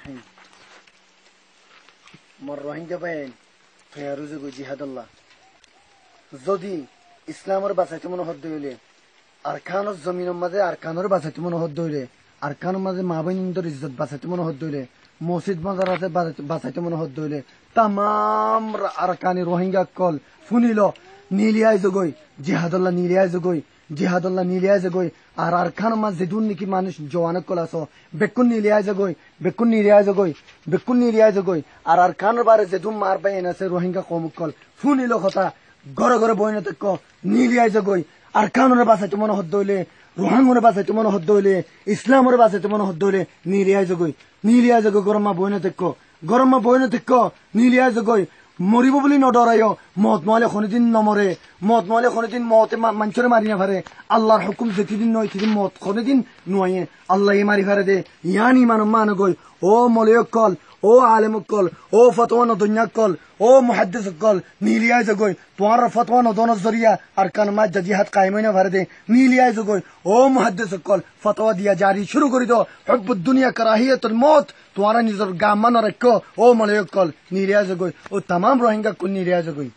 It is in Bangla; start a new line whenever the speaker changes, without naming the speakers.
الرحيم مر روهینگا باین فیروز گو جهاد الله যদি ইসলামের বাঁচাইতে মনে হদ দইলে আরকানের জমিনের মাঝে আরকানের বাঁচাইতে মনে হদ দইলে আরকানের মাঝে মা বোনদের ইজ্জত বাঁচাইতে মনে হদ দইলে মসজিদ মাজারাতে বাঁচাইতে মনে হদ দইলে তামাম আরকানি রোহিঙ্গা কল ফুনিল নীলিয়ায় জগই জিহাদুল্লাহ নীলিয়ায় জগই জিহাদুল্লাহ নীলিয়ায় জগই আর আরকান মাঝে দুন নাকি মানুষ জওয়ানক কল আসো বেকুন নীলিয়ায় জগই বেকুন নীলিয়ায় জগই বেকুন নীলিয়ায় জগই আর আরকানের বারে যে দুম মার পাই আছে রোহিঙ্গা কম কল ফুনিল কথা ঘরে ঘরে বইনে তক নীলিয়ায় জগই আর কানুরে বাঁচাইতে মনে হদ দইলে রোহাঙ্গরে বাঁচাইতে মনে হদ দইলে ইসলামের বাঁচাইতে মনে হদ দইলে নীলিয়ায় জগই গরমা বইনে তক নীলিয়ায় জগই মরিব বলি নডরাইও মত নহলে কোনদিন নমরে মত নহলে কোনদিন মতে মানুষরে মারি না পারে আল্লাহর হুকুম যেদিন নয় সেদিন মত কোনদিন নয় আল্লাহ মারি পারে দে ইয়ানি মান গই ও মলিয়কল ও আলেমকল ও ফতোয়া নদুনিয়াকল ও মুহাদ্দিসকল নীলিয়ায় জগই তোমার ফতোয়া নদনের জরিয়া আর কান মা জিহাদ কায়েমইনা পারে দে নীলিয়ায় জগই ও মুহাদ্দিসকল ফতোয়া দিয়া জারি শুরু করি দো হুব্বুদ দুনিয়া কারাহিয়াতুল মউত তোমার নিজের গাম মান রাখো ও মলিয়কল নীলিয়ায় জগই ও तमाम रोहिंगा को नीलियाय जगई।